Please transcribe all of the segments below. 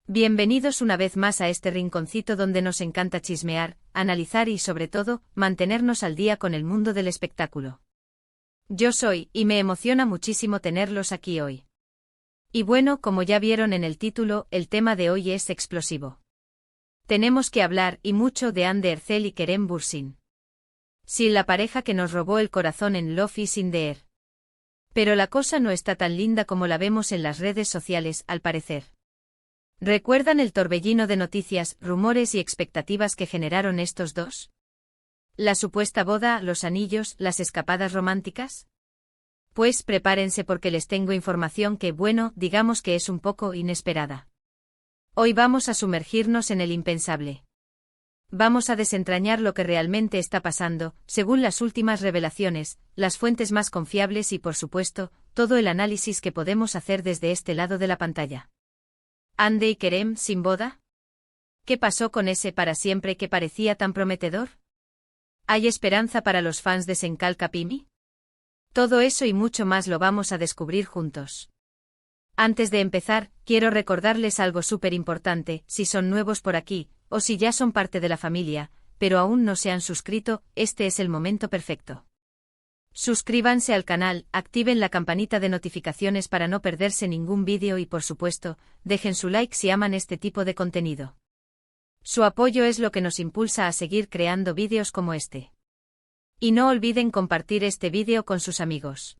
Bienvenidos una vez más a este rinconcito donde nos encanta chismear, analizar y sobre todo, mantenernos al día con el mundo del espectáculo. Yo soy, y me emociona muchísimo tenerlos aquí hoy. Y bueno, como ya vieron en el título, el tema de hoy es explosivo. Tenemos que hablar, y mucho, de Hande Erçel y Kerem Bürsin. Sí, la pareja que nos robó el corazón en Love is in the Air. Pero la cosa no está tan linda como la vemos en las redes sociales, al parecer. ¿Recuerdan el torbellino de noticias, rumores y expectativas que generaron estos dos? ¿La supuesta boda, los anillos, las escapadas románticas? Pues prepárense porque les tengo información que, bueno, digamos que es un poco inesperada. Hoy vamos a sumergirnos en el impensable. Vamos a desentrañar lo que realmente está pasando, según las últimas revelaciones, las fuentes más confiables y, por supuesto, todo el análisis que podemos hacer desde este lado de la pantalla. ¿Hande y Kerem sin boda? ¿Qué pasó con ese para siempre que parecía tan prometedor? ¿Hay esperanza para los fans de Senkal Kapimi? Todo eso y mucho más lo vamos a descubrir juntos. Antes de empezar, quiero recordarles algo súper importante, si son nuevos por aquí, o si ya son parte de la familia, pero aún no se han suscrito, este es el momento perfecto. Suscríbanse al canal, activen la campanita de notificaciones para no perderse ningún vídeo y por supuesto, dejen su like si aman este tipo de contenido. Su apoyo es lo que nos impulsa a seguir creando vídeos como este. Y no olviden compartir este vídeo con sus amigos.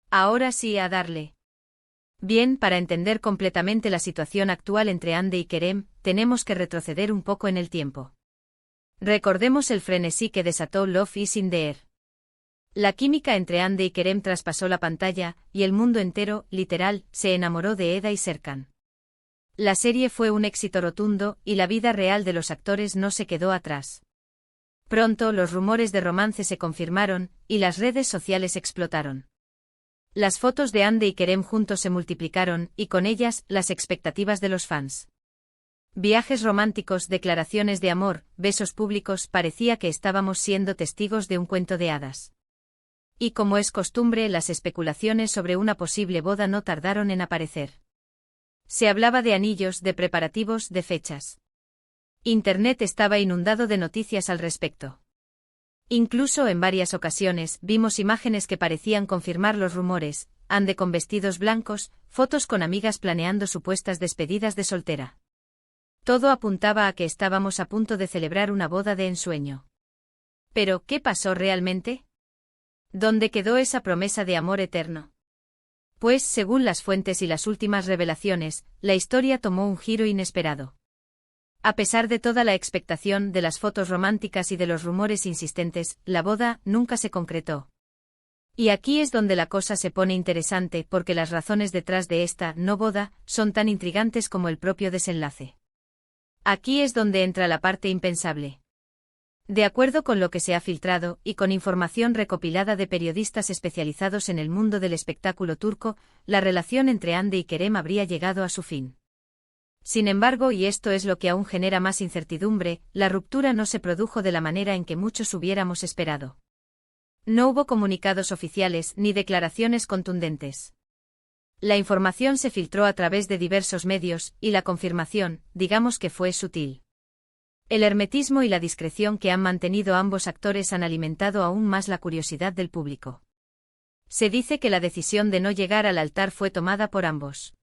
Ahora sí, a darle. Bien, para entender completamente la situación actual entre Hande y Kerem, tenemos que retroceder un poco en el tiempo. Recordemos el frenesí que desató Love is in the Air. La química entre Hande y Kerem traspasó la pantalla, y el mundo entero, literal, se enamoró de Eda y Serkan. La serie fue un éxito rotundo, y la vida real de los actores no se quedó atrás. Pronto los rumores de romance se confirmaron, y las redes sociales explotaron. Las fotos de Hande y Kerem juntos se multiplicaron, y con ellas, las expectativas de los fans. Viajes románticos, declaraciones de amor, besos públicos, parecía que estábamos siendo testigos de un cuento de hadas. Y como es costumbre, las especulaciones sobre una posible boda no tardaron en aparecer. Se hablaba de anillos, de preparativos, de fechas. Internet estaba inundado de noticias al respecto. Incluso en varias ocasiones vimos imágenes que parecían confirmar los rumores, Hande con vestidos blancos, fotos con amigas planeando supuestas despedidas de soltera. Todo apuntaba a que estábamos a punto de celebrar una boda de ensueño. Pero, ¿qué pasó realmente? ¿Dónde quedó esa promesa de amor eterno? Pues, según las fuentes y las últimas revelaciones, la historia tomó un giro inesperado. A pesar de toda la expectación, de las fotos románticas y de los rumores insistentes, la boda nunca se concretó. Y aquí es donde la cosa se pone interesante porque las razones detrás de esta no boda son tan intrigantes como el propio desenlace. Aquí es donde entra la parte impensable. De acuerdo con lo que se ha filtrado, y con información recopilada de periodistas especializados en el mundo del espectáculo turco, la relación entre Hande y Kerem habría llegado a su fin. Sin embargo, y esto es lo que aún genera más incertidumbre, la ruptura no se produjo de la manera en que muchos hubiéramos esperado. No hubo comunicados oficiales ni declaraciones contundentes. La información se filtró a través de diversos medios, y la confirmación, digamos que fue sutil. El hermetismo y la discreción que han mantenido ambos actores han alimentado aún más la curiosidad del público. Se dice que la decisión de no llegar al altar fue tomada por ambos.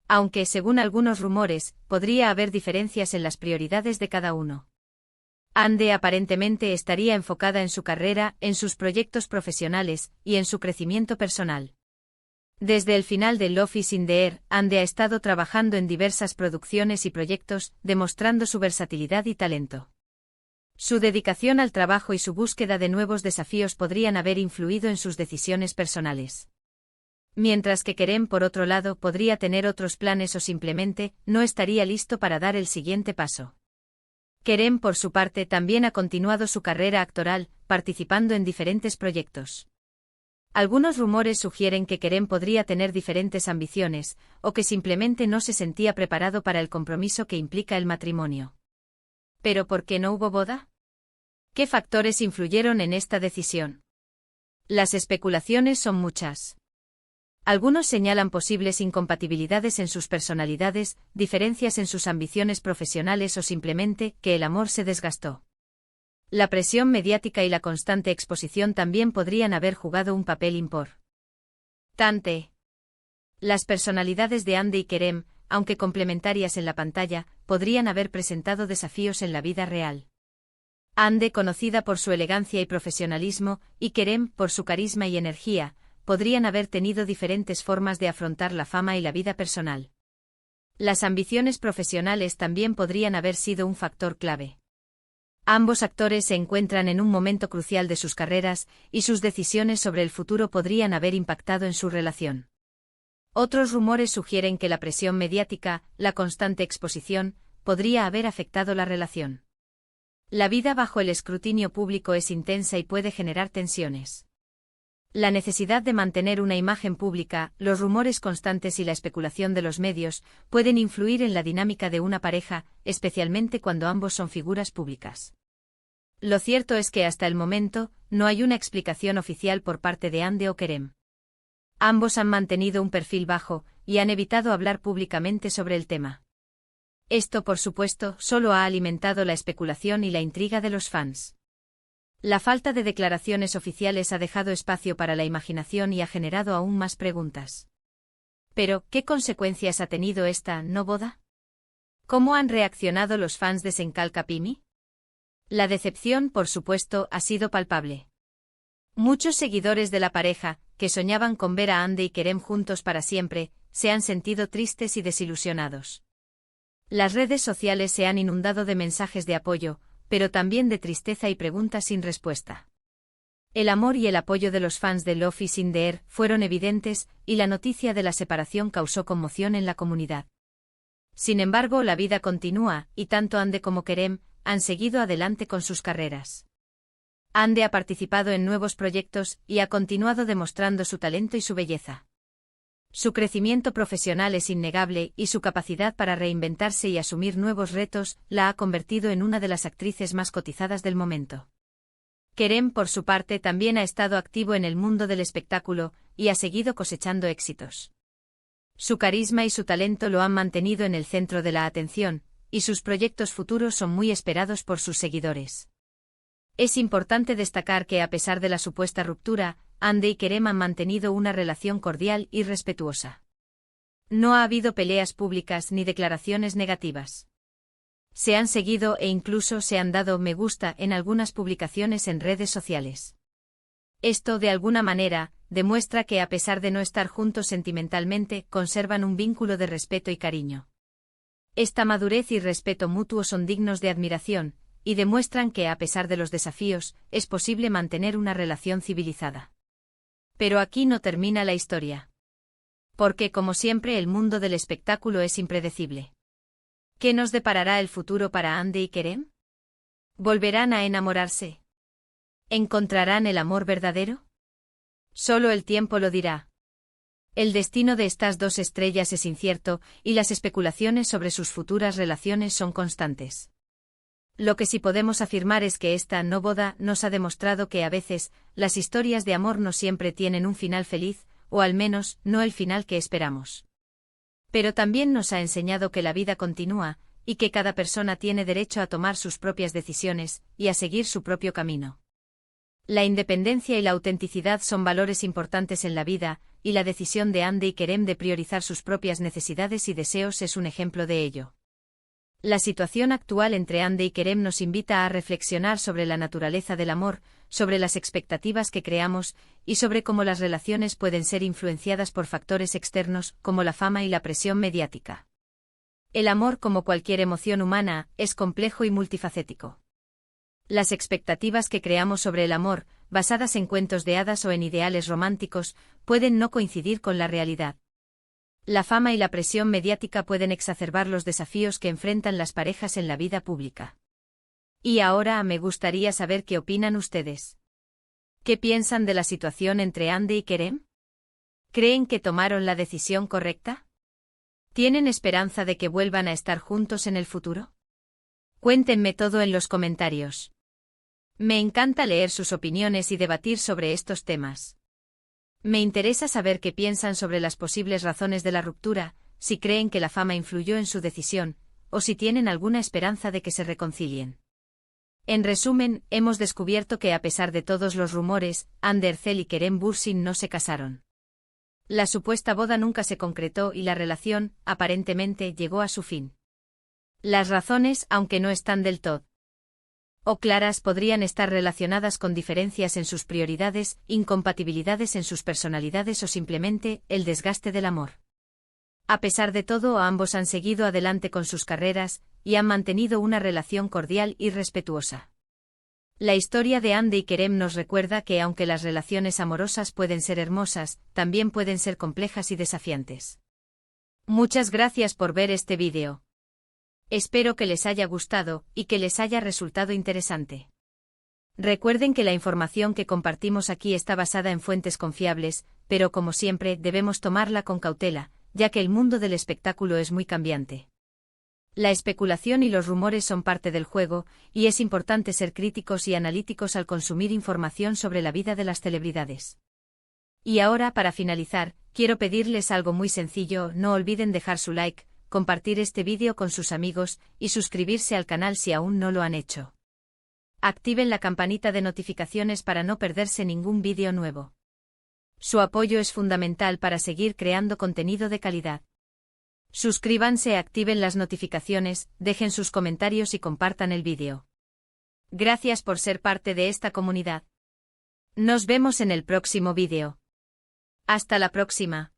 Aunque, según algunos rumores, podría haber diferencias en las prioridades de cada uno. Hande aparentemente estaría enfocada en su carrera, en sus proyectos profesionales, y en su crecimiento personal. Desde el final de Love is in the Air, Hande ha estado trabajando en diversas producciones y proyectos, demostrando su versatilidad y talento. Su dedicación al trabajo y su búsqueda de nuevos desafíos podrían haber influido en sus decisiones personales. Mientras que Kerem, por otro lado, podría tener otros planes o simplemente no estaría listo para dar el siguiente paso. Kerem, por su parte, también ha continuado su carrera actoral, participando en diferentes proyectos. Algunos rumores sugieren que Kerem podría tener diferentes ambiciones, o que simplemente no se sentía preparado para el compromiso que implica el matrimonio. ¿Pero por qué no hubo boda? ¿Qué factores influyeron en esta decisión? Las especulaciones son muchas. Algunos señalan posibles incompatibilidades en sus personalidades, diferencias en sus ambiciones profesionales o simplemente que el amor se desgastó. La presión mediática y la constante exposición también podrían haber jugado un papel importante. Las personalidades de Hande y Kerem, aunque complementarias en la pantalla, podrían haber presentado desafíos en la vida real. Hande, conocida por su elegancia y profesionalismo, y Kerem, por su carisma y energía, podrían haber tenido diferentes formas de afrontar la fama y la vida personal. Las ambiciones profesionales también podrían haber sido un factor clave. Ambos actores se encuentran en un momento crucial de sus carreras, y sus decisiones sobre el futuro podrían haber impactado en su relación. Otros rumores sugieren que la presión mediática, la constante exposición, podría haber afectado la relación. La vida bajo el escrutinio público es intensa y puede generar tensiones. La necesidad de mantener una imagen pública, los rumores constantes y la especulación de los medios pueden influir en la dinámica de una pareja, especialmente cuando ambos son figuras públicas. Lo cierto es que hasta el momento, no hay una explicación oficial por parte de Hande o Kerem. Ambos han mantenido un perfil bajo y han evitado hablar públicamente sobre el tema. Esto, por supuesto, solo ha alimentado la especulación y la intriga de los fans. La falta de declaraciones oficiales ha dejado espacio para la imaginación y ha generado aún más preguntas. Pero, ¿qué consecuencias ha tenido esta no boda? ¿Cómo han reaccionado los fans de Senkal Kapimi? La decepción, por supuesto, ha sido palpable. Muchos seguidores de la pareja, que soñaban con ver a Hande y Kerem juntos para siempre, se han sentido tristes y desilusionados. Las redes sociales se han inundado de mensajes de apoyo, pero también de tristeza y preguntas sin respuesta. El amor y el apoyo de los fans de Love is in the Air fueron evidentes, y la noticia de la separación causó conmoción en la comunidad. Sin embargo, la vida continúa, y tanto Hande como Kerem han seguido adelante con sus carreras. Hande ha participado en nuevos proyectos y ha continuado demostrando su talento y su belleza. Su crecimiento profesional es innegable y su capacidad para reinventarse y asumir nuevos retos la ha convertido en una de las actrices más cotizadas del momento. Kerem, por su parte, también ha estado activo en el mundo del espectáculo y ha seguido cosechando éxitos. Su carisma y su talento lo han mantenido en el centro de la atención, y sus proyectos futuros son muy esperados por sus seguidores. Es importante destacar que, a pesar de la supuesta ruptura, Hande y Kerem han mantenido una relación cordial y respetuosa. No ha habido peleas públicas ni declaraciones negativas. Se han seguido e incluso se han dado me gusta en algunas publicaciones en redes sociales. Esto, de alguna manera, demuestra que, a pesar de no estar juntos sentimentalmente, conservan un vínculo de respeto y cariño. Esta madurez y respeto mutuo son dignos de admiración, y demuestran que, a pesar de los desafíos, es posible mantener una relación civilizada. Pero aquí no termina la historia. Porque, como siempre, el mundo del espectáculo es impredecible. ¿Qué nos deparará el futuro para Hande y Kerem? ¿Volverán a enamorarse? ¿Encontrarán el amor verdadero? Solo el tiempo lo dirá. El destino de estas dos estrellas es incierto, y las especulaciones sobre sus futuras relaciones son constantes. Lo que sí podemos afirmar es que esta no boda nos ha demostrado que a veces, las historias de amor no siempre tienen un final feliz, o al menos, no el final que esperamos. Pero también nos ha enseñado que la vida continúa, y que cada persona tiene derecho a tomar sus propias decisiones, y a seguir su propio camino. La independencia y la autenticidad son valores importantes en la vida, y la decisión de Hande y Kerem de priorizar sus propias necesidades y deseos es un ejemplo de ello. La situación actual entre Hande y Kerem nos invita a reflexionar sobre la naturaleza del amor, sobre las expectativas que creamos, y sobre cómo las relaciones pueden ser influenciadas por factores externos, como la fama y la presión mediática. El amor, como cualquier emoción humana, es complejo y multifacético. Las expectativas que creamos sobre el amor, basadas en cuentos de hadas o en ideales románticos, pueden no coincidir con la realidad. La fama y la presión mediática pueden exacerbar los desafíos que enfrentan las parejas en la vida pública. Y ahora me gustaría saber qué opinan ustedes. ¿Qué piensan de la situación entre Hande y Kerem? ¿Creen que tomaron la decisión correcta? ¿Tienen esperanza de que vuelvan a estar juntos en el futuro? Cuéntenme todo en los comentarios. Me encanta leer sus opiniones y debatir sobre estos temas. Me interesa saber qué piensan sobre las posibles razones de la ruptura, si creen que la fama influyó en su decisión, o si tienen alguna esperanza de que se reconcilien. En resumen, hemos descubierto que a pesar de todos los rumores, Hande Erçel y Kerem Bürsin no se casaron. La supuesta boda nunca se concretó y la relación, aparentemente, llegó a su fin. Las razones, aunque no están del todo claras, podrían estar relacionadas con diferencias en sus prioridades, incompatibilidades en sus personalidades o simplemente el desgaste del amor. A pesar de todo, ambos han seguido adelante con sus carreras y han mantenido una relación cordial y respetuosa. La historia de Hande y Kerem nos recuerda que aunque las relaciones amorosas pueden ser hermosas, también pueden ser complejas y desafiantes. Muchas gracias por ver este vídeo. Espero que les haya gustado y que les haya resultado interesante. Recuerden que la información que compartimos aquí está basada en fuentes confiables, pero como siempre debemos tomarla con cautela, ya que el mundo del espectáculo es muy cambiante. La especulación y los rumores son parte del juego, y es importante ser críticos y analíticos al consumir información sobre la vida de las celebridades. Y ahora, para finalizar, quiero pedirles algo muy sencillo: no olviden dejar su like, compartir este vídeo con sus amigos y suscribirse al canal si aún no lo han hecho. Activen la campanita de notificaciones para no perderse ningún vídeo nuevo. Su apoyo es fundamental para seguir creando contenido de calidad. Suscríbanse, activen las notificaciones, dejen sus comentarios y compartan el vídeo. Gracias por ser parte de esta comunidad. Nos vemos en el próximo vídeo. Hasta la próxima.